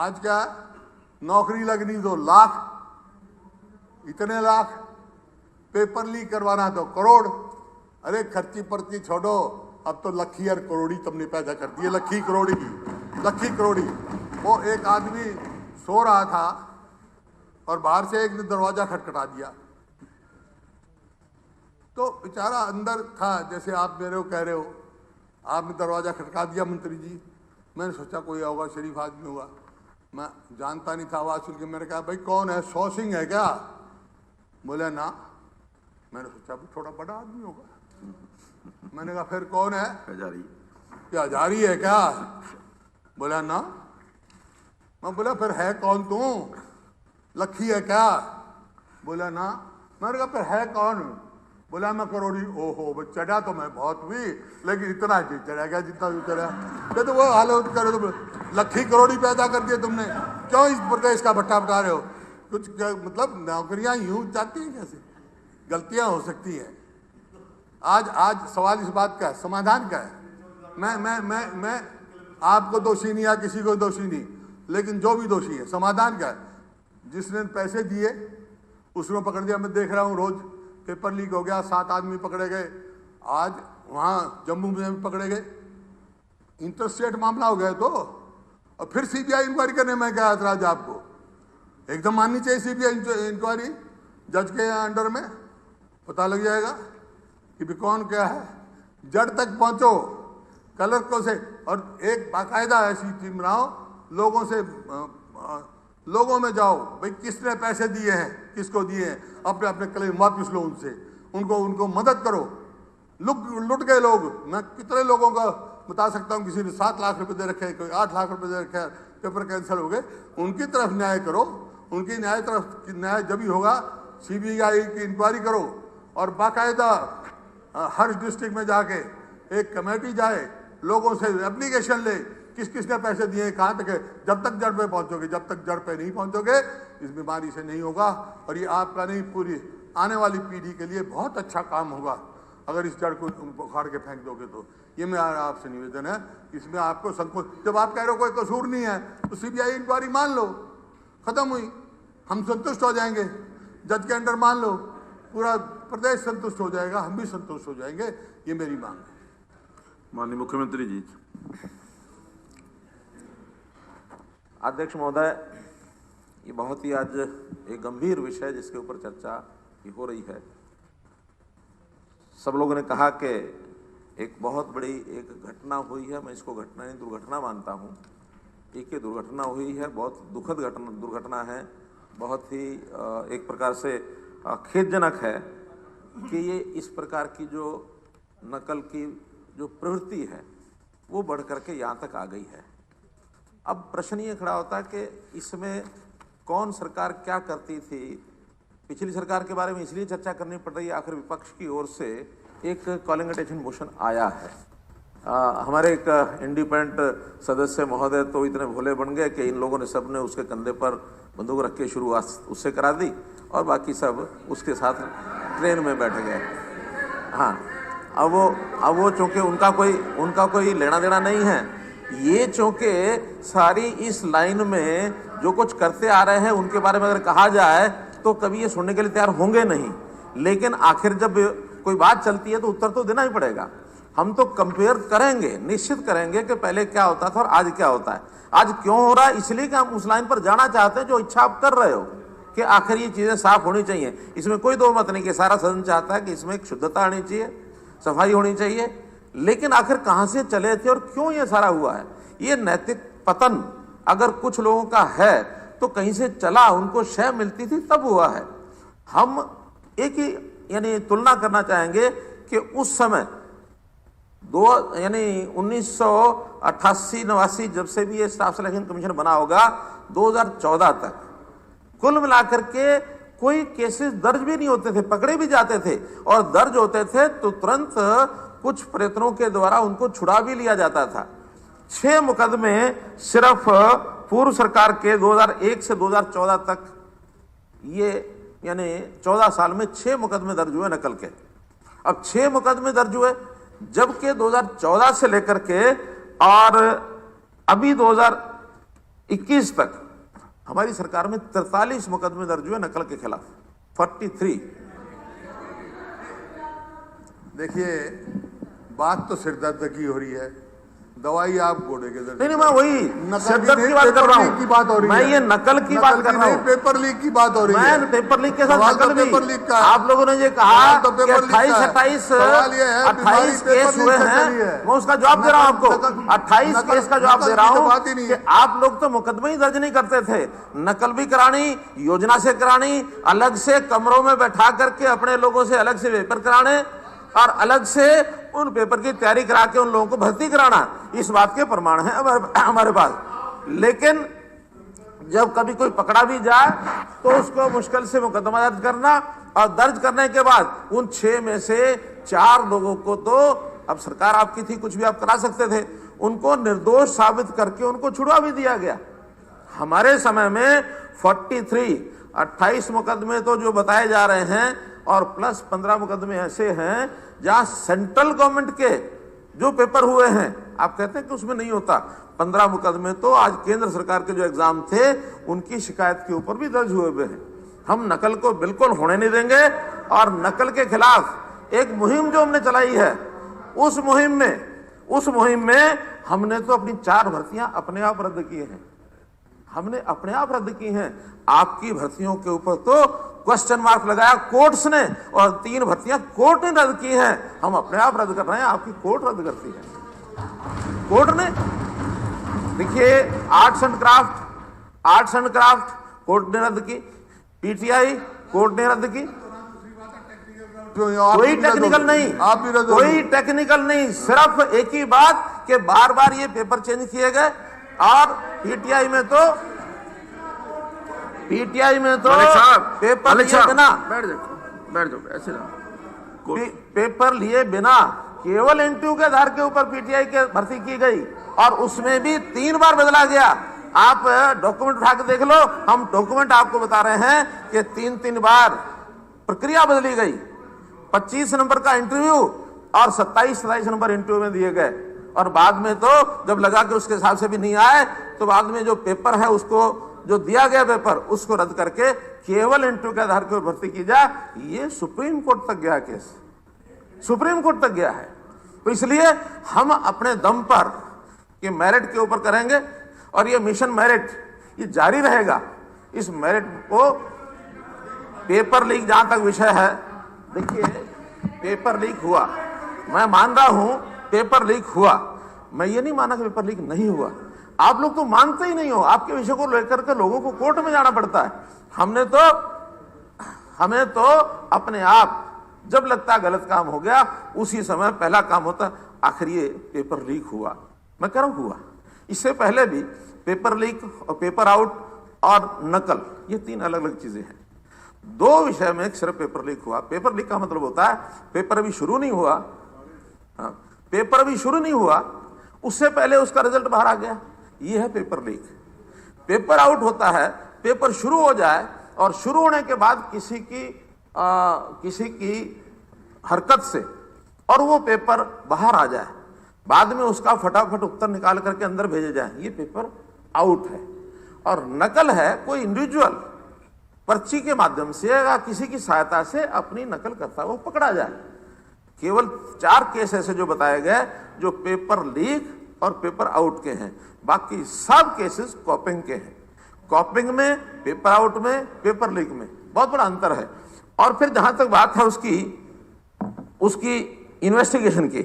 आज क्या है, नौकरी लगनी तो लाख, इतने लाख, पेपर लीक करवाना तो करोड़। अरे खर्ची पर्ची छोड़ो, अब तो लखी और करोड़ी तुमने पैदा कर दी है, लखी करोड़ी की, लखी करोड़ी। वो एक आदमी सो रहा था और बाहर से एक ने दरवाजा खटखटा दिया, तो बेचारा अंदर था, जैसे आप मेरे को कह रहे हो, आपने दरवाजा खटका दिया मंत्री जी। मैंने सोचा कोई होगा, शरीफ आदमी होगा, मैं जानता नहीं था, आवाज सुन के मैंने कहा भाई कौन है, सौ सिंह है क्या? बोले ना। मैंने सोचा भी थोड़ा बड़ा आदमी होगा। मैंने कहा फिर कौन है? हजारी। क्या हजारी है क्या? बोला ना। मैं बोला फिर है कौन तू? लखी है क्या? बोला ना। मैंने कहा फिर है कौन? बोला मैं करोड़ी। ओहो, चढ़ा तो मैं बहुत हुई, लेकिन इतना ही चढ़ा गया जितना भी चढ़ा। तो वो हालत करे तो लखी करोड़ी पैदा कर दिए तुमने, क्यों इस प्रदेश का भट्टा बटा रहे हो? कुछ मतलब नौकरियां यूं जाती हैं कैसे? गलतियां हो सकती हैं। आज सवाल इस बात का है, समाधान का है। मैं आपको दोषी नहीं या किसी को दोषी नहीं, लेकिन जो भी दोषी है, समाधान क्या है? जिसने पैसे दिए उसको पकड़ दिया। मैं देख रहा हूँ रोज पेपर लीक हो गया, 7 आदमी पकड़े गए, आज वहाँ जम्मू में भी पकड़े गए। इंटरस्टेट मामला हो गया तो, और फिर सीबीआई इंक्वायरी करने में क्या ऐतराज आपको? एकदम माननी चाहिए सीबीआई इंक्वायरी, जज के अंडर में पता लग जाएगा कि भी कौन क्या है। जड़ तक पहुंचो कलर्कों से, और एक बाकायदा ऐसी टीम बनाओ, लोगों में जाओ, भाई किसने पैसे दिए हैं, किसको दिए हैं, अपने अपने क्लेम वापस लो उनसे, उनको मदद करो। लुट गए लोग, मैं कितने लोगों का बता सकता हूँ, किसी ने 7 लाख रुपए दे रखे, कोई 8 लाख रुपए दे रखे, पेपर कैंसिल हो गए। उनकी तरफ न्याय करो, उनकी न्याय जब ही होगा, सीबीआई की इंक्वायरी करो, और बाकायदा हर डिस्ट्रिक्ट में जाके एक कमेटी जाए, लोगों से एप्लीकेशन ले, किस किसने पैसे दिए, कहाँ तक है। जब तक जड़ पे पहुंचोगे, जब तक जड़ पे नहीं पहुंचोगे, इस बीमारी से नहीं होगा। और ये आपका नहीं, पूरी आने वाली पीढ़ी के लिए बहुत अच्छा काम होगा अगर इस जड़ को उखाड़ के फेंक दोगे तो। ये मेरा आपसे निवेदन है, इसमें आपको संकोच। जब आप कह रहे हो कोई कसूर नहीं है, तो सीबीआई इंक्वायरी मान लो, खत्म हुई, हम संतुष्ट हो जाएंगे। जज के अंडर मान लो, पूरा प्रदेश संतुष्ट हो जाएगा, हम भी संतुष्ट हो जाएंगे। ये मेरी मांग है। माननीय मुख्यमंत्री जी। अध्यक्ष महोदय, ये बहुत ही आज एक गंभीर विषय जिसके ऊपर चर्चा हो रही है। सब लोगों ने कहा कि एक बहुत बड़ी एक घटना हुई है, मैं इसको घटना नहीं दुर्घटना मानता हूँ। एक दुर्घटना हुई है, बहुत दुखद दुर्घटना है, बहुत ही एक प्रकार से खेदजनक है कि ये इस प्रकार की जो नकल की जो प्रवृत्ति है वो बढ़ करके यहाँ तक आ गई है। अब प्रश्न ये खड़ा होता है कि इसमें कौन सरकार क्या करती थी। पिछली सरकार के बारे में इसलिए चर्चा करनी पड़ रही है, आखिर विपक्ष की ओर से एक कॉलिंग अटेंशन मोशन आया है। हमारे एक इंडिपेंडेंट सदस्य महोदय तो इतने भोले बन गए कि इन लोगों ने सब ने उसके कंधे पर बंदूक रख के शुरुआत उससे करा दी, और बाकी सब उसके साथ ट्रेन में बैठ गए। हाँ, अब वो चूँकि उनका कोई लेना देना नहीं है, ये चूँकि सारी इस लाइन में जो कुछ करते आ रहे हैं उनके बारे में अगर कहा जाए तो कभी ये सुनने के लिए तैयार होंगे नहीं। लेकिन आखिर जब कोई बात चलती है तो उत्तर तो देना ही पड़ेगा। हम तो कंपेयर करेंगे, निश्चित करेंगे कि पहले क्या होता था और आज क्या होता है। आज क्यों हो रहा है, इसलिए कि हम उस लाइन पर जाना चाहते हैं जो इच्छा आप कर रहे हो कि आखिर ये चीज़ें साफ होनी चाहिए। इसमें कोई दो मत नहीं कि सारा सदन चाहता है कि इसमें एक शुद्धता आनी चाहिए, सफाई होनी चाहिए। लेकिन आखिर कहाँ से चले थे और क्यों ये सारा हुआ है? ये नैतिक पतन अगर कुछ लोगों का है तो कहीं से चला, उनको शय मिलती थी तब हुआ है। हम एक ही यानी तुलना करना चाहेंगे कि उस समय 1988-89 जब से भी ये स्टाफ सिलेक्शन कमीशन बना होगा, 2014 तक कुल मिलाकर के कोई केसेस दर्ज भी नहीं होते थे, पकड़े भी जाते थे, और दर्ज होते थे तो तुरंत कुछ प्रयत्नों के द्वारा उनको छुड़ा भी लिया जाता था। 6 मुकदमे सिर्फ पूर्व सरकार के 2001 से 2014 तक, ये यानी 14 साल में 6 मुकदमे दर्ज हुए नकल के। अब 6 मुकदमे दर्ज हुए, जबकि 2014 से लेकर के और अभी 21 तक हमारी सरकार में 43 मुकदमे दर्ज हुए नकल के खिलाफ, 43। देखिए, बात तो सिरदर्द की हो रही है, दवाई आप घोड़े के दर्द। नहीं, मैं वही सिरदर्द की बात कर रहा हूँ, मैं ये नकल की बात कर रहा हूँ, पेपर लीक की बात हो रही है। मैं पेपर लीक के साथ सवाल नकल तो भी, पेपर लीक का है। आप लोगों ने ये कहा तो कि पेपर लीक का है। 28 केस हुए हैं, मैं उसका जवाब दे रहा हूँ आपको। 28 केस का जवाब दे रहा हूँ कि आप लोग तो मुकदमे ही दर्ज नहीं करते थे, नकल भी करानी, योजना से करानी, अलग से कमरों में बैठा करके अपने लोगों से अलग से पेपर कराने और अलग से उन पेपर की तैयारी करा के उन लोगों को भर्ती कराना। इस बात के प्रमाण है हमारे पास। लेकिन जब कभी कोई पकड़ा भी जाए तो उसको मुश्किल से मुकदमा दर्ज करना, और दर्ज करने के बाद उन 6 में से 4 लोगों को तो, अब सरकार आपकी थी, कुछ भी आप करा सकते थे, उनको निर्दोष साबित करके उनको छुड़वा भी दिया गया। हमारे समय में 28 मुकदमे तो जो बताए जा रहे हैं, और प्लस 15 मुकदमे ऐसे हैं जहां सेंट्रल गवर्नमेंट के जो पेपर हुए हैं, आप कहते हैं कि उसमें नहीं होता। 15 मुकदमे तो आज केंद्र सरकार के जो एग्जाम थे उनकी शिकायत के ऊपर भी दर्ज हुए हैं। हम नकल को बिल्कुल होने नहीं देंगे, और नकल के खिलाफ एक मुहिम जो हमने चलाई है, उस मुहिम में हमने तो अपनी 4 भर्तियां अपने आप रद्द की हैं, हमने अपने आप रद्द की हैं। आपकी भर्तियों के ऊपर तो क्वेश्चन मार्क लगाया कोर्ट्स ने, और 3 भर्तियां कोर्ट ने रद्द की हैं। हम अपने आप रद्द कर रहे हैं, आपकी कोर्ट रद्द करती है। कोर्ट ने, देखिए, आर्ट्स एंड क्राफ्ट कोर्ट ने रद्द की, पीटीआई कोर्ट ने रद्द की। कोई टेक्निकल नहीं, कोई टेक्निकल नहीं, सिर्फ एक ही बात कि बार बार ये पेपर चेंज किए गए। और पीटीआई में तो पेपर लिए बिना, बैठ जाओ ऐसे पेपर लिए बिना केवल इंटरव्यू के आधार के ऊपर पीटीआई के भर्ती की गई, और उसमें भी 3 बार बदला गया। आप डॉक्यूमेंट उठा के देख लो, हम डॉक्यूमेंट आपको बता रहे हैं कि 3 बार प्रक्रिया बदली गई। 25 नंबर का इंटरव्यू और 27 नंबर इंटरव्यू में दिए गए, और बाद में तो जब लगा कि उसके हिसाब से भी नहीं आए, तो बाद में जो पेपर है उसको, जो दिया गया पेपर, उसको रद्द करके केवल इंटरव्यू के आधार पर भर्ती की जाए। ये सुप्रीम कोर्ट तक गया केस, सुप्रीम कोर्ट तक गया है। तो इसलिए हम अपने दम पर कि मेरिट के ऊपर करेंगे, और ये मिशन मेरिट ये जारी रहेगा। इस मेरिट को, पेपर लीक जहां तक विषय है, देखिए, पेपर लीक हुआ, मैं मान रहा हूं पेपर लीक हुआ, मैं ये नहीं माना कि पेपर लीक नहीं हुआ। आप लोग तो मानते ही नहीं हो, आपके विषय को लेकर के लोगों को कोर्ट में जाना पड़ता है। हमें तो अपने आप जब लगता है गलत काम हो गया, उसी समय पहला काम होता आखिर ये पेपर लीक हुआ। मैं कह रहा हूं हुआ, इससे पहले भी पेपर लीक और पेपर आउट और नकल, ये 3 अलग अलग चीजें हैं। 2 विषय में सिर्फ पेपर लीक हुआ। पेपर लीक का मतलब होता है पेपर अभी शुरू नहीं हुआ, पेपर अभी शुरू नहीं हुआ, उससे पहले उसका रिजल्ट बाहर आ गया, ये है पेपर लीक। पेपर आउट होता है पेपर शुरू हो जाए, और शुरू होने के बाद किसी की हरकत से और वो पेपर बाहर आ जाए, बाद में उसका फटाफट उत्तर निकाल करके अंदर भेजे जाए, ये पेपर आउट है। और नकल है कोई इंडिविजुअल पर्ची के माध्यम से या किसी की सहायता से अपनी नकल करता है, वो पकड़ा जाए। केवल 4 केस ऐसे जो बताए गए जो पेपर लीक और पेपर आउट के हैं, बाकी सब केसेस कॉपिंग के हैं। कॉपिंग में, पेपर आउट में, पेपर लीक में बहुत बड़ा अंतर है। और फिर जहां तक बात है उसकी इन्वेस्टिगेशन की,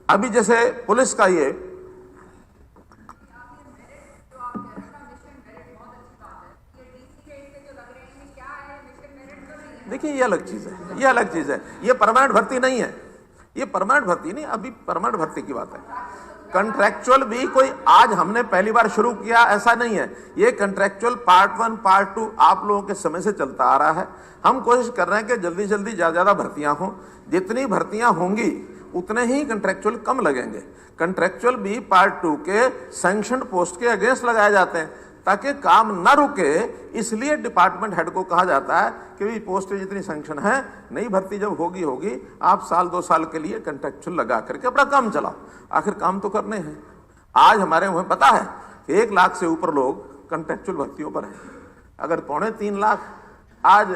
अभी जैसे पुलिस का ये, देखिए, ये अलग चीज है, ये अलग चीज है, ये परमानेंट भर्ती नहीं है, ये परमानेंट भर्ती नहीं, अभी परमानेंट भर्ती की बात है। कंट्रैक्चुअल भी कोई आज हमने पहली बार शुरू किया ऐसा नहीं है, ये कंट्रैक्चुअल पार्ट 1 पार्ट 2 आप लोगों के समय से चलता आ रहा है। हम कोशिश कर रहे हैं कि जल्दी जल्दी ज्यादा भर्तियां हों, जितनी भर्तियां होंगी उतने ही कंट्रैक्चुअल कम लगेंगे। कंट्रैक्चुअल भी पार्ट 2 के सैंक्शनड पोस्ट के अगेंस्ट लगाए जाते हैं ताकि काम न रुके, इसलिए डिपार्टमेंट हेड को कहा जाता है कि भाई पोस्टें जितनी सैंक्शन है, नई भर्ती जब होगी आप 1-2 साल के लिए कंट्रैक्चुअल लगा करके अपना काम चलाओ, आखिर काम तो करने हैं। आज हमारे मुझे पता है कि 1 लाख से ऊपर लोग कंट्रेक्चुअल भर्तियों पर है। अगर 2.25 लाख आज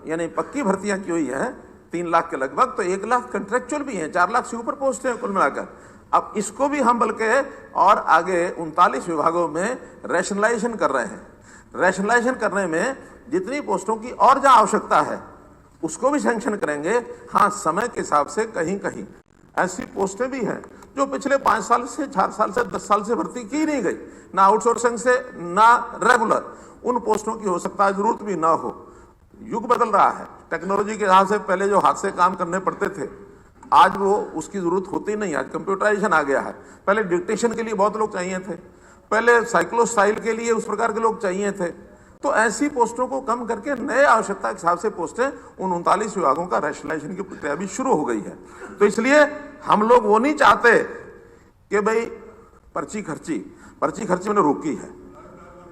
यानी पक्की भर्तियां की हुई है 3 लाख के लगभग, तो 1 लाख कंट्रेक्चुअल भी हैं, 4 लाख से ऊपर पोस्ट है कुल मिलाकर। अब इसको भी हम बल्कि और आगे 39 विभागों में रैशनलाइजेशन कर रहे हैं। रैशनलाइजेशन करने में जितनी पोस्टों की और जहां आवश्यकता है उसको भी सैंक्शन करेंगे। हाँ, समय के हिसाब से कहीं कहीं ऐसी पोस्टें भी हैं जो पिछले 5 साल से 4 साल से 10 साल से भर्ती की नहीं गई, ना आउटसोर्सिंग से ना रेगुलर। उन पोस्टों की हो सकता है जरूरत भी ना हो। युग बदल रहा है, टेक्नोलॉजी के हिसाब से पहले जो हाथ से काम करने पड़ते थे आज वो उसकी जरूरत होती नहीं। आज कंप्यूटराइजेशन आ गया है। पहले डिक्टेशन के लिए बहुत लोग चाहिए थे, पहले साइक्लोस्टाइल के लिए उस प्रकार के लोग चाहिए थे। तो ऐसी पोस्टों को कम करके नए आवश्यकता के हिसाब से पोस्टें उन 39 विभागों का रैशनलाइजेशन की प्रक्रिया भी शुरू हो गई है। तो इसलिए हम लोग वो नहीं चाहते कि भाई पर्ची खर्ची मैंने रोकी है,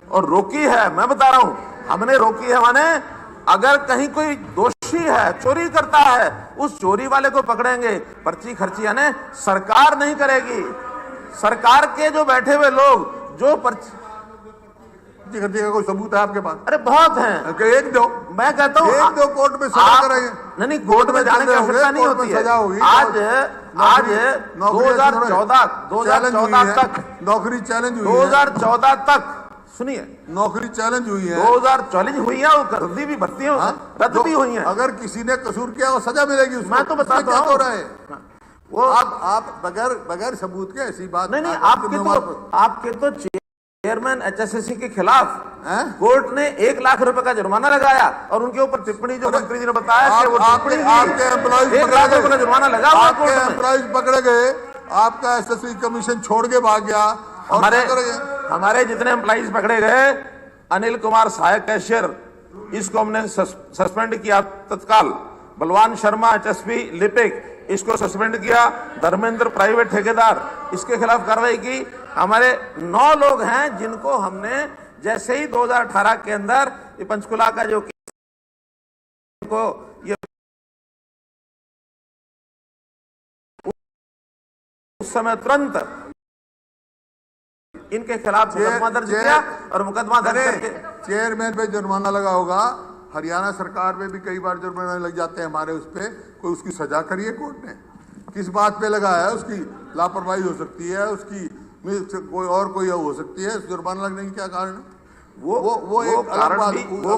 और रोकी है मैं बता रहा हूं, हमने रोकी है माने अगर कहीं कोई दोषी है, चोरी करता है, उस चोरी वाले को पकड़ेंगे। पर्ची खर्ची यानी सरकार नहीं करेगी। सरकार के जो बैठे हुए लोग जो पर्ची खर्ची का कोई सबूत है आपके पास? अरे बहुत हैं, एक दो। मैं कहता हूँ एक दो कोर्ट में सजा कराएंगे। नहीं, कोर्ट में जाने की आवश्यकता नहीं होती है। आज 2014 तक नौकरी चैलेंज हुई, 2014 तक सुनिए, नौकरी चैलेंज हुई है, 2040 हुई है, वो रद्दी भी भर्तियां रद्द भी हुई हैं। अगर किसी ने कसूर किया वो सजा मिलेगी उसको। मैं तो बताता हूं। हो रहा है वो आप बगैर सबूत के ऐसी बात नहीं, आपके तो चेयरमैन HSSC के खिलाफ कोर्ट ने 1 लाख रुपए का जुर्माना लगाया और उनके ऊपर टिप्पणी जो मंत्री जी ने बताया कि वो टिप्पणी आपके एम्प्लॉइज 1 लाख रुपए का जुर्माना लगा, आपके एम्प्लॉइज पकड़े गए, आपका SSC कमीशन छोड़ के भाग गया। हमारे जितने एम्प्लॉइज पकड़े गए, अनिल कुमार सहायक कैशियर, इसको हमने सस्पेंड किया तत्काल। बलवान शर्मा HSP लिपिक, इसको सस्पेंड किया। धर्मेंद्र प्राइवेट ठेकेदार, इसके खिलाफ कार्रवाई की। हमारे 9 लोग हैं जिनको हमने जैसे ही 2018 के अंदर ये पंचकुला का जो को ये उस समय तुरंत इनके खिलाफ मुकदमा दर्ज किया और मुकदमा दर्ज करके चेयरमैन पे जुर्माना लगा होगा। हरियाणा सरकार में भी कई बार जुर्माना लग जाते हैं हमारे उस पे। कोई उसकी सजा करिए कोर्ट ने, किस बात पे लगा है? उसकी लापरवाही हो सकती है, उसकी कोई हो सकती है। जुर्माना लगने की क्या कारण है? वो एक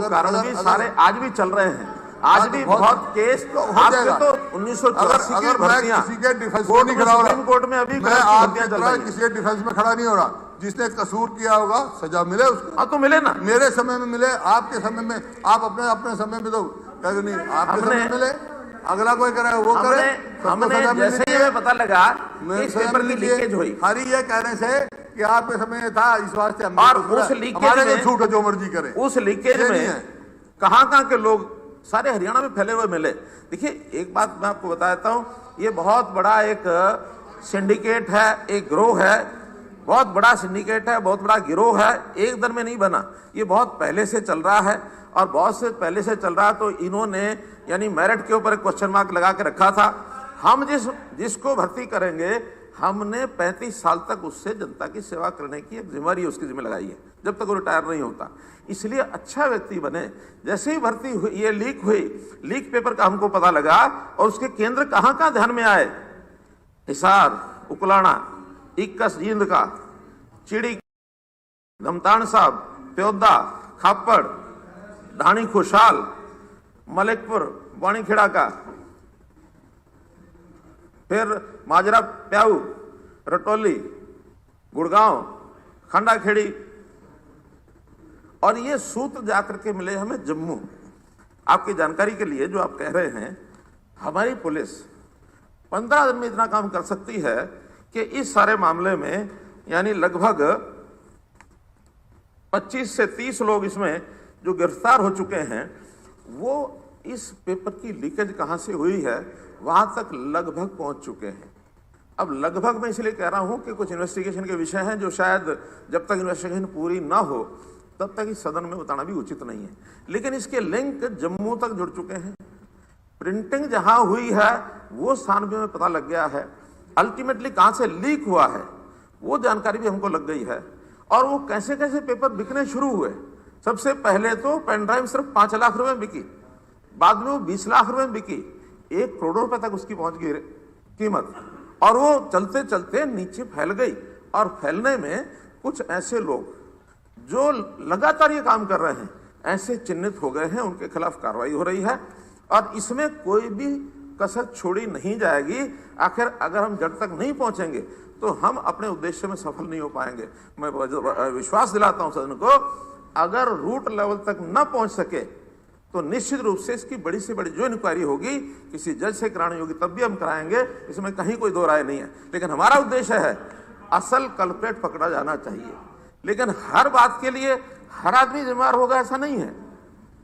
कारण भी सारे आज भी चल रहे हैं। आज भी बहुत केस आपके तो 1984 की भर्तियां किसी के डिफेंस में नहीं खड़ा हो रहा। कोर्ट में अभी मैं आपकी तरह किसी के डिफेंस में खड़ा नहीं हो रहा। जिसने कसूर किया होगा सजा मिले उसको। हाँ, तो मिले ना। मेरे समय में मिले, आपके समय में, आप अपने समय में तो नहीं, आपके समय में मिले, अगला कोई करे वो करे। हमने जैसे ही हमें पता लगा इस पेपर की लीकेज हुई, हरी ये कहने से कि आपके समय था, इस वास्ते और उस लीकेज में छूट जो मर्जी करे। उस लीकेज में कहां के लोग सारे हरियाणा में फैले हुए मिले। देखिए, एक बात मैं आपको बताता हूं, ये बहुत बड़ा एक सिंडिकेट है, एक गिरोह है, बहुत बड़ा सिंडिकेट है, बहुत बड़ा गिरोह है। एक दिन में नहीं बना, ये बहुत पहले से चल रहा है और बहुत से पहले से चल रहा। तो इन्होंने यानी मेरिट के ऊपर एक क्वेश्चन मार्क लगा के रखा था। हम जिसको भर्ती करेंगे, हमने 35 साल तक उससे जनता की सेवा करने की एक जिम्मेदारी उसकी जिम्मे लगाई है, जब तक वो रिटायर नहीं होता। इसलिए अच्छा व्यक्ति बने। जैसे ही भर्ती हुई, ये लीक हुई, लीक पेपर का हमको पता लगा और उसके केंद्र कहां ध्यान में आए, हिसार, उकलाना, 21 जींद का, चिड़ी, धमतान साहब, प्योदा, खापड़, ढाणी खुशहाल, मलिकपुर, वाणीखेड़ा का, फिर माजरा प्याऊ, रटोली, गुड़गांव, खंडाखेड़ी, और ये सूत्र जाकर के मिले हमें जम्मू। आपकी जानकारी के लिए जो आप कह रहे हैं, हमारी पुलिस 15 दिन में इतना काम कर सकती है कि इस सारे मामले में यानी लगभग 25 से 30 लोग इसमें जो गिरफ्तार हो चुके हैं, वो इस पेपर की लीकेज कहां से हुई है वहां तक लगभग पहुंच चुके हैं। अब लगभग मैं इसलिए कह रहा हूं कि कुछ इन्वेस्टिगेशन के विषय हैं जो शायद जब तक इन्वेस्टिगेशन पूरी ना हो तब तक इस सदन में बताना भी उचित नहीं है। लेकिन इसके लिंक जम्मू तक जुड़ चुके हैं। प्रिंटिंग जहां हुई है वो स्थान भी हमें पता लग गया है। अल्टीमेटली कहां से लीक हुआ है वो जानकारी भी हमको लग गई है। और वो कैसे कैसे पेपर बिकने शुरू हुए। सबसे पहले तो पेन ड्राइव सिर्फ 5 लाख रुपए में बिकी, बाद में वो 20 लाख रुपए में बिकी, 1 करोड़ रुपए तक उसकी पहुंच गई कीमत, और वो चलते चलते नीचे फैल गई। और फैलने में कुछ ऐसे लोग जो लगातार ये काम कर रहे हैं ऐसे चिन्हित हो गए हैं, उनके खिलाफ कार्रवाई हो रही है और इसमें कोई भी कसर छोड़ी नहीं जाएगी। आखिर अगर हम जड़ तक नहीं पहुंचेंगे तो हम अपने उद्देश्य में सफल नहीं हो पाएंगे। मैं विश्वास दिलाता हूं सदन को, अगर रूट लेवल तक न पहुंच सके तो निश्चित रूप से इसकी बड़ी से बड़ी जो इंक्वायरी होगी किसी जज से करानी होगी, तब भी हम कराएंगे, इसमें कहीं कोई दो राय नहीं है। लेकिन हमारा उद्देश्य है असल कल्प्रेट पकड़ा जाना चाहिए। लेकिन हर बात के लिए हर आदमी जिम्मेदार होगा ऐसा नहीं है।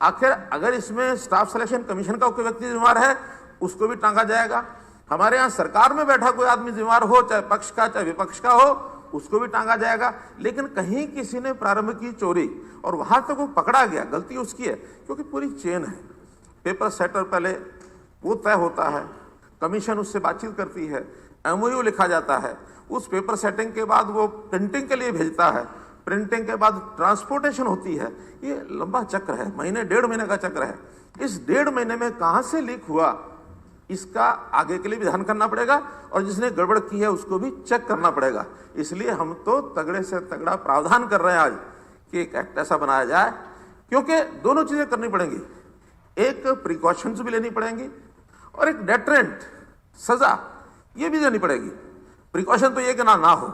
आखिर अगर इसमें स्टाफ सिलेक्शन कमीशन का कोई व्यक्ति जिम्मेदार है उसको भी टांगा जाएगा। हमारे यहाँ सरकार में बैठा कोई आदमी जिम्मेदार हो, चाहे पक्ष का चाहे विपक्ष का हो, उसको भी टांगा जाएगा। लेकिन कहीं किसी ने प्रारंभ की चोरी और वहां तक वो पकड़ा गया, गलती उसकी है, क्योंकि पूरी चेन है। पेपर सेटर पहले वो तय होता है, कमीशन उससे बातचीत करती है, एमओयू लिखा जाता है, उस पेपर सेटिंग के बाद वो प्रिंटिंग के लिए भेजता है, प्रिंटिंग के बाद ट्रांसपोर्टेशन होती है। ये लंबा चक्र है, महीने 1.5 महीने का चक्र है। इस 1.5 महीने में कहां से लीक हुआ इसका आगे के लिए भी ध्यान करना पड़ेगा और जिसने गड़बड़ की है उसको भी चेक करना पड़ेगा। इसलिए हम तो तगड़े से तगड़ा प्रावधान कर रहे हैं आज कि एक एक्ट ऐसा बनाया जाए, क्योंकि दोनों चीजें करनी पड़ेंगी, एक प्रिकॉशंस भी लेनी पड़ेंगी और एक डेटरेंट सजा ये भी देनी पड़ेगी। प्रिकॉशन तो ये कि ना हो,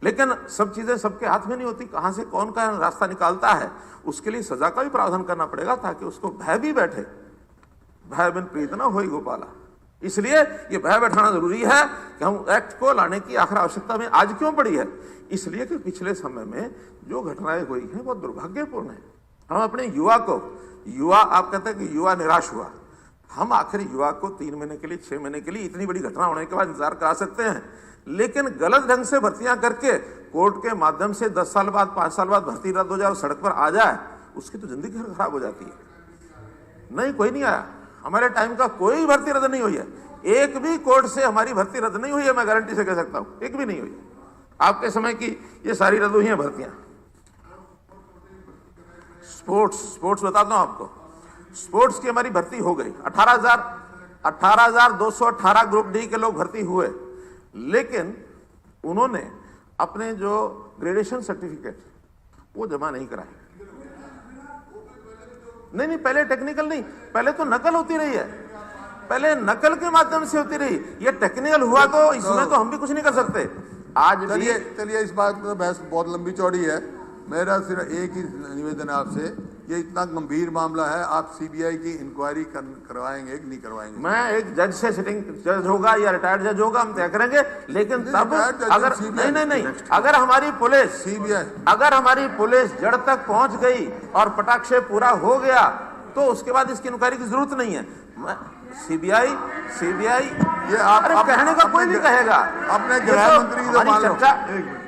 लेकिन सब चीजें सबके हाथ में नहीं होती, कहां से कौन का रास्ता निकालता है, उसके लिए सजा का भी प्रावधान करना पड़ेगा ताकि उसको भय भी बैठे। भय बिन प्रीत न होई गोपाला। इसलिए ये भय बैठाना जरूरी है कि हम एक्ट को लाने की आखिर आवश्यकता में आज क्यों पड़ी है, इसलिए कि पिछले समय में जो घटनाएं हुई हैं वो दुर्भाग्यपूर्ण है। हम अपने युवा आप कहते हैं कि युवा निराश हुआ, हम आखिर युवा को 3 महीने के लिए 6 महीने के लिए इतनी बड़ी घटना होने के बाद इंतजार करा सकते हैं, लेकिन गलत ढंग से भर्तियां करके कोर्ट के माध्यम से 10 साल बाद 5 साल बाद भर्ती रद्द हो जाए और सड़क पर आ जाए, उसकी तो जिंदगी खराब हो जाती है। नहीं, कोई नहीं आया, हमारे टाइम का कोई भर्ती रद्द नहीं हुई है, एक भी कोर्ट से हमारी भर्ती रद्द नहीं हुई है, मैं गारंटी से कह सकता हूं, एक भी नहीं हुई। आपके समय की ये सारी रद्द हुई हैं भर्तियां। स्पोर्ट्स बताता हूं आपको, स्पोर्ट्स की हमारी भर्ती हो गई, 18,218 ग्रुप डी के लोग भर्ती हुए, लेकिन उन्होंने अपने जो ग्रेजुएशन सर्टिफिकेट वो जमा नहीं कराए। नहीं, पहले टेक्निकल नहीं, पहले तो नकल होती रही है, पहले नकल के माध्यम से होती रही, ये टेक्निकल हुआ तो इसमें तो हम भी कुछ नहीं कर सकते। आज चलिए इस बात में बहस बहुत लंबी चौड़ी है। मेरा सिर्फ एक ही निवेदन है आपसे, ये इतना गंभीर मामला है, आप सीबीआई की इंक्वायरी करवाएंगे कि नहीं करवाएंगे? मैं एक जज से, सिटिंग जज होगा या रिटायर्ड जज होगा, हम तय करेंगे, लेकिन तब अगर नहीं, अगर हमारी पुलिस अगर हमारी पुलिस जड़ तक पहुंच गई और पटाख से पूरा हो गया तो उसके बाद इसकी इंक्वायरी की जरूरत नहीं है। सीबीआई ये आप कहने का कोई भी कहेगा, अपने गृह मंत्री की तो मान लो,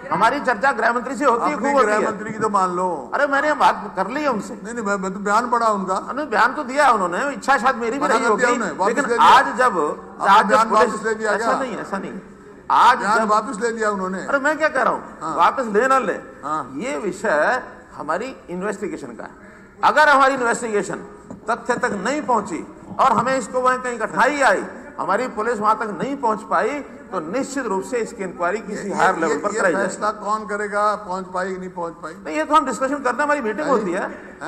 हमारी चर्चा गृह मंत्री से होती है, खूब होती है। गृह मंत्री की तो मान लो। अरे मैंने बात कर ली है उनसे। नहीं, मैं तो बयान पढ़ा उनका। बयान तो दिया उन्होंने, इच्छा शायद मेरी भी रही होगी, लेकिन आज जब वापस ले लिया, ऐसा नहीं आज जब वापस ले लिया उन्होंने। अरे मैं क्या कह रहा हूँ, वापस ले ना ले, ये विषय हमारी इन्वेस्टिगेशन का है। अगर हमारी इन्वेस्टिगेशन तथ्य तक नहीं पहुंची और हमें इसको वहां कहीं कठिनाई आई, हमारी पुलिस वहां तक नहीं पहुंच पाई, तो निश्चित रूप से इसकी इंक्वायरी किसी हायर लेवल पर कराई जाए। फैसला कौन करेगा, पहुंच पाई कि नहीं पहुंच पाई? नहीं, ये तो हम डिस्कशन करते हैं, हमारी मीटिंग होती है,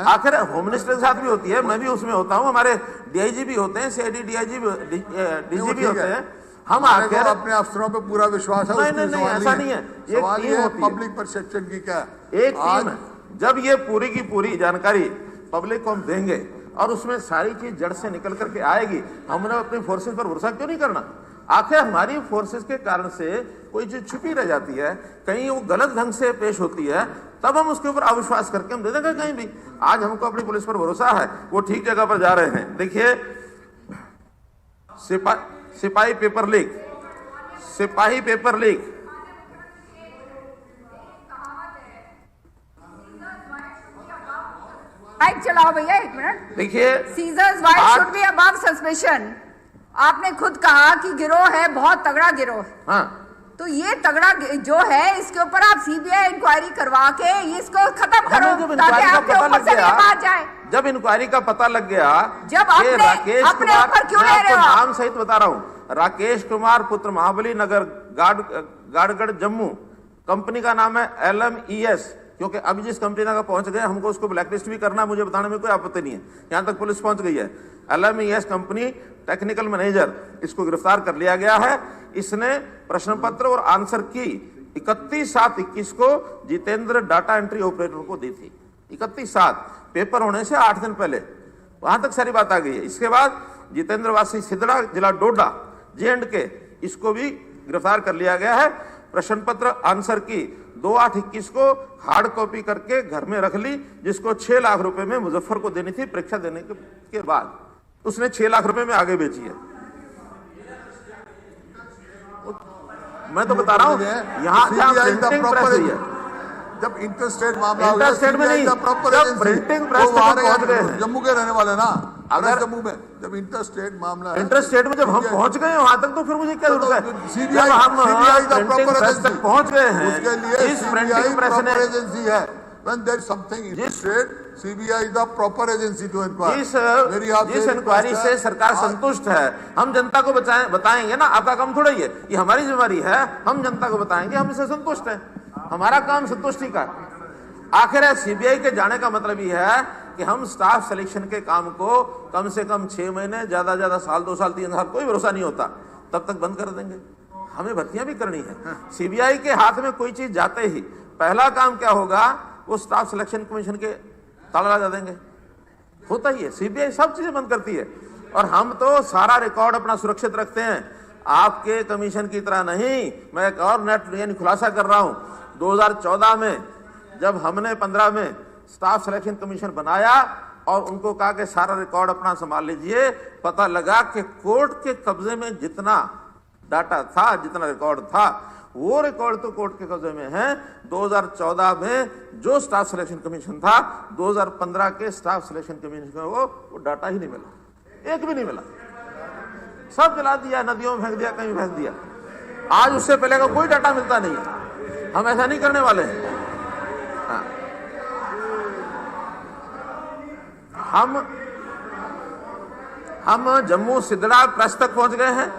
आखिर होम मिनिस्टर के साथ भी होती है, मैं भी उसमें होता हूँ, हमारे डीआईजी भी होते हैं, सीआईडी डीआईजी डीजी भी होते हैं। हम आखिर अपने अफसरों पे पूरा विश्वास है। नहीं, ऐसा नहीं है, सवाल ये पब्लिक परसेप्शन की क्या एक टीम है। जब ये पूरी की पूरी जानकारी पब्लिक को हम देंगे और उसमें सारी चीज जड़ से निकल करके आएगी, हमने अपनी फोर्सेस पर भरोसा क्यों नहीं करना? आखिर हमारी फोर्सेस के कारण से कोई चीज छुपी रह जाती है, कहीं वो गलत ढंग से पेश होती है, तब हम उसके ऊपर अविश्वास करके हम दे देंगे कहीं भी। आज हमको अपनी पुलिस पर भरोसा है, वो ठीक जगह पर जा रहे हैं। देखिए, सिपाही पेपर लीक, चलाओ भैया, 1 मिनट। देखिए, seizures wife should be above suspension. आपने खुद कहा कि गिरोह है, बहुत तगड़ा गिरोह है। हाँ, तो ये तगड़ा जो है इसके ऊपर आप सीबीआई इंक्वायरी करवा के इसको खत्म करो जब ताकि इंक्वायरी का आपके पता ऊपर लग से ये गया, बात जाए। जब इंक्वायरी का पता लग गया, जब कि अपने राकेश अपने कुमार, ऊपर क्यों मैं ले रहे आपको हो आप? नाम सहित बता रहा हूँ, राकेश कुमार पुत्र महाबली नगर गाड़गढ़ जम्मू, कंपनी का नाम है LMES, क्योंकि अभी जिस कंपनी का पहुंच गए हमको उसको ब्लैकलिस्ट भी करना, मुझे बताने में कोई आपत्ति नहीं है, यहां तक पुलिस पहुंच गई है। LMES कंपनी टेक्निकल मैनेजर, इसको गिरफ्तार कर लिया गया है। इसने प्रश्न पत्र और आंसर की 31/7/21 को जितेंद्र डाटा एंट्री ऑपरेटर को दी थी। 31/7 पेपर होने से 8 दिन पहले, वहां तक सारी बात आ गई है। इसके बाद जितेंद्र वासी सिदड़ा, जिला डोडा, J&K, इसको भी गिरफ्तार कर लिया गया है। प्रश्न पत्र आंसर की 2/8/21 को हार्ड कॉपी करके घर में रख ली, जिसको 6 लाख रुपए में मुजफ्फर को देनी थी। परीक्षा देने के बाद उसने 6 लाख रुपए में आगे बेची है। मैं तो बता रहा हूं, यहाँ प्रिंटिंग प्रेस हुई है। जब इंटरस्टेट मामला हो इंटरस्टेट में नहीं, जब प्रिंटिंग प्रेस तक पहुंच गए हैं। जम्मू के रहने वाले ना, अगर जम्मू में जब इंटरस्टेट मामला है, इंटरस्टेट में जब हम पहुंच गए वहां तक, तो फिर मुझे क्या जरूरत है? सीबीआई जब हम द प्रिंटिंग प्रॉपर प्रेस तक पहुंच गए हैं, उसके लिए इस प्रिंटिंग प्रेस ने एजेंसी है। When there is something interested, CBI is the proper agency to inquire. जिस इंक्वायरी से सरकार संतुष्ट है, हम जनता को बताएंगे ना, आपका काम थोड़ा ही है, ये हमारी जिम्मेवारी है, हम जनता को बताएंगे हम इससे संतुष्ट हैं, हमारा काम संतुष्टि का। आखिर सीबीआई के जाने का मतलब ये है कि हम स्टाफ सिलेक्शन के काम को कम से कम 6 महीने, ज्यादा ज्यादा साल, 2 साल, 3 साल, कोई भरोसा नहीं होता, तब तक बंद कर देंगे। हमें भर्तियां भी करनी है। सीबीआई के हाथ में कोई चीज जाते ही पहला काम क्या होगा, वो स्टाफ सिलेक्शन कमीशन के ताला लगा देंगे। होता ही है, सीबीआई सब चीजें बंद करती है, और हम तो सारा रिकॉर्ड अपना सुरक्षित रखते हैं, आपके कमीशन की तरह नहीं। मैं एक और नेट यानी खुलासा कर रहा हूं, 2014 में जब हमने 15 में स्टाफ सिलेक्शन कमीशन बनाया और उनको कहा कि सारा रिकॉर्ड अपना संभाल लीजिए, पता लगा कि कोर्ट के कब्जे में जितना डाटा था, जितना रिकॉर्ड था, वो रिकॉर्ड तो कोर्ट के कब्जे में है। 2014 में जो स्टाफ सिलेक्शन कमीशन था, 2015 के स्टाफ सिलेक्शन कमीशन को वो डाटा ही नहीं मिला, एक भी नहीं मिला, सब जला दिया, नदियों में फेंक दिया, कहीं फेंक दिया। आज उससे पहले का कोई डाटा मिलता नहीं है। हम ऐसा नहीं करने वाले हैं। हाँ। हम जम्मू सिदड़ा प्रेस तक पहुंच गए हैं।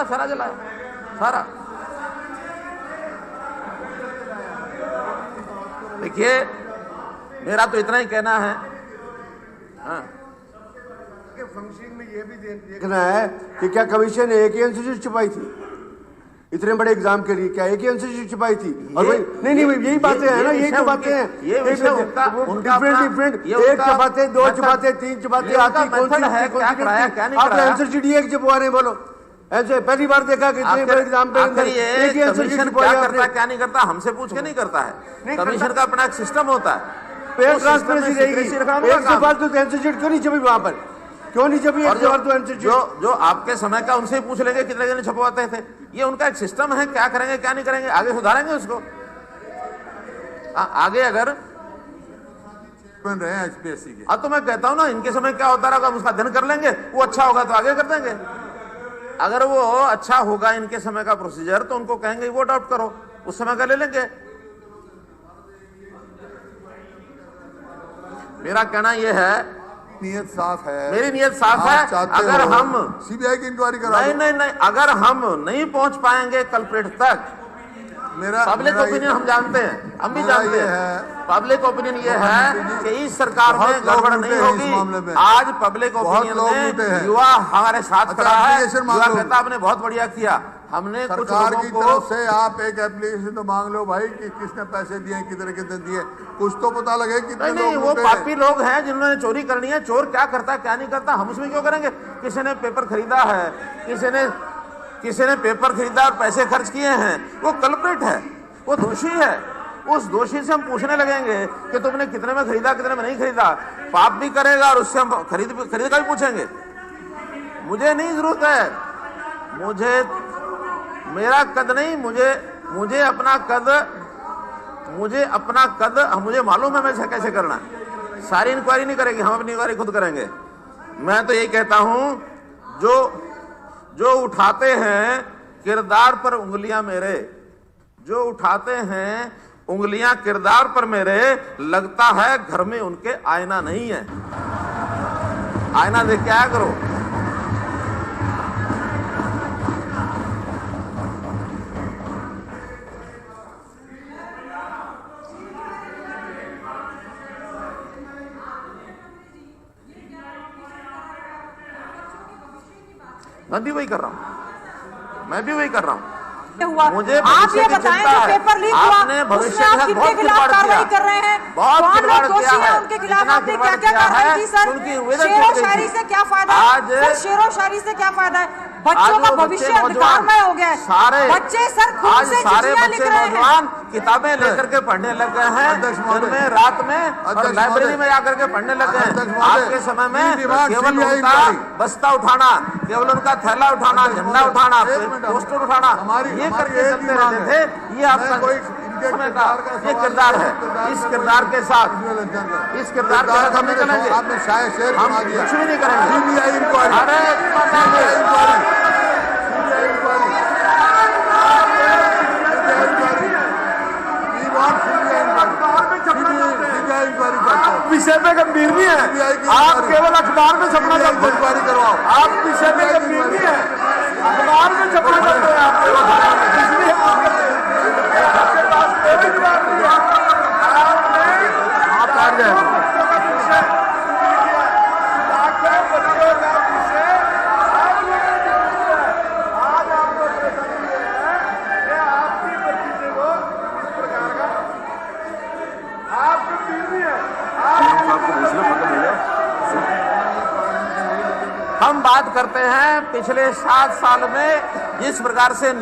सारा जलाया, सारा। देखिए, मेरा तो इतना ही कहना है। हाँ। फंक्शन में ये भी देखना है कि क्या कमीशन ने एक ही इंस्टीट्यूट छुपाई थी इतने बड़े एग्जाम के लिए? क्या एक ही इंस्टीट्यूट छुपाई थी? और भाई नहीं यही बातें हैं ना, यही तो बातें हैं। डिफरेंट एक छुपाते, 2 छुपाते, 3 छुपाते, आती कौन सी है, क्या कराया, क्या नहीं कराया? आप इंस्टीट्यूट एक छुपवा रहे, बोलो ऐसे पहली बार देखा कि इतने बड़े एग्जाम पे एक ही इंस्टीट्यूट क्या करता है, क्या नहीं करता, हमसे पूछ के नहीं करता है। कमीशन का अपना एक सिस्टम होता है, पेड ट्रांसपेरेंसी रहेगी। एक से फालतू इंस्टीट्यूट क्यों नहीं छपी वहां पर, क्यों नहीं छपी? जो आपके समय का उनसे पूछ लेंगे कितने जने छपवाते थे। ये उनका एक सिस्टम है, क्या करेंगे क्या नहीं करेंगे, आगे सुधारेंगे उसको। आगे अगर बन रहे हैं एचपीएससी के, तो मैं कहता हूं ना, इनके समय क्या होता रहा, हम उसका अध्ययन कर लेंगे, वो अच्छा होगा तो आगे कर देंगे। अगर वो अच्छा होगा इनके समय का प्रोसीजर, तो उनको कहेंगे वो अडॉप्ट करो, उस समय का ले लेंगे। मेरा कहना यह है, नियत साफ है, मेरी नियत साफ है। अगर हम सीबीआई की इंक्वायरी करा, नहीं, अगर हम नहीं पहुंच पाएंगे कल्प्रिट तक, पब्लिक ओपिनियन हम जानते हैं, हम भी जानते हैं, पब्लिक ओपिनियन ये है कि इस सरकार में गड़बड़ नहीं होगी। आज पब्लिक ओपिनियन में युवा हमारे साथ खड़ा है, युवा कहता आपने बहुत बढ़िया किया। हमने कुछ सरकार लोगों की को तरफ से आप एक एप्लीकेशन तो मांग लो भाई कि किसने पैसे दिए, कितने दिए, कुछ तो पता लगे कितने नहीं, वो पापी लोग हैं जिन्होंने चोरी करनी है। चोर क्या करता है क्या नहीं करता, हम उसमें क्यों करेंगे? किसी ने पेपर खरीदा है, किसी ने पेपर खरीदा और पैसे खर्च किए हैं, वो कल्प्रिट है, वो दोषी है। उस दोषी से हम पूछने लगेंगे कि तुमने कितने में खरीदा, कितने में नहीं खरीदा, पाप भी करेगा और उससे हम खरीद का भी पूछेंगे। मुझे नहीं जरूरत है, मेरा कद नहीं, मुझे अपना कद, मुझे मालूम है मैं कैसे करना है। सारी इंक्वायरी नहीं करेगी, हम अपनी इंक्वायरी खुद करेंगे। मैं तो यही कहता हूं, जो उठाते हैं किरदार पर उंगलियां मेरे, जो उठाते हैं उंगलियां किरदार पर मेरे, लगता है घर में उनके आईना नहीं है। आईना देख के आया करो। मैं भी वही कर रहा हूं, मैं भी वही कर रहा हूं। हुआ मुझे आप ये बताएं, जो पेपर लीक हुआ आपने भविष्य उसमें आप किसके खिलाफ कार्रवाई कर रहे हैं? बहुत कौन लोग खिलवाड़ दोषी किया हैं, है, उनके खिलाफ इतना आपने क्या खिलवाड़ क्या किया कार्रवाई है, की सर? उनकी उम्मीदें शेरो टूट गई शायरी थी। से क्या फायदा है? आज सर, शेरो शायरी से क्या फायदा है? बच्चों आज का वो भविष्य बच्चे अंधकारमय हो गया है। सारे बच्चे सर खुद आज से सारे चिट्ठियां लिख बच्चे रहे हैं। नौजवान किताबें लेकर के पढ़ने लग गए हैं, दिन में रात में, और लाइब्रेरी में जाकर के पढ़ने लग गए हैं। आज के समय में केवल उनका बस्ता उठाना, केवल उनका थैला उठाना, झंडा उठाना, पोस्टर उठाना, ये करके चलते रहते थे। ये आपका समय का ये किरदार है। इस किरदार के साथ हम नहीं चलेंगे, आपने शायद शेर हम बना दिया। कुछ भी नहीं करेंगे। सीबीआई इंक्वायरी, अरे विषय पे गंभीर नहीं है, आप केवल अखबार में छपना चाहते हैं। इंक्वायरी करवाओ। आप विषय पे गंभीर नहीं है, अखबार में छपना चाहते हैं आप। इसलिए आपके पास कोई जवाब नहीं है। आप बैठ जाए। आज आपको आपकी बच्ची से वो इस प्रकार का आप गंभीर नहीं है। हम बात करते हैं पिछले 7 साल में जिस प्रकार से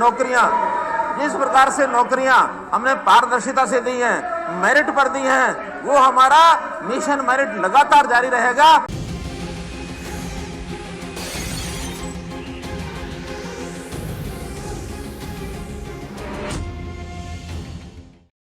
नौकरियां हमने पारदर्शिता से दी हैं, मेरिट पर दी हैं, वो हमारा मिशन मेरिट लगातार जारी रहेगा।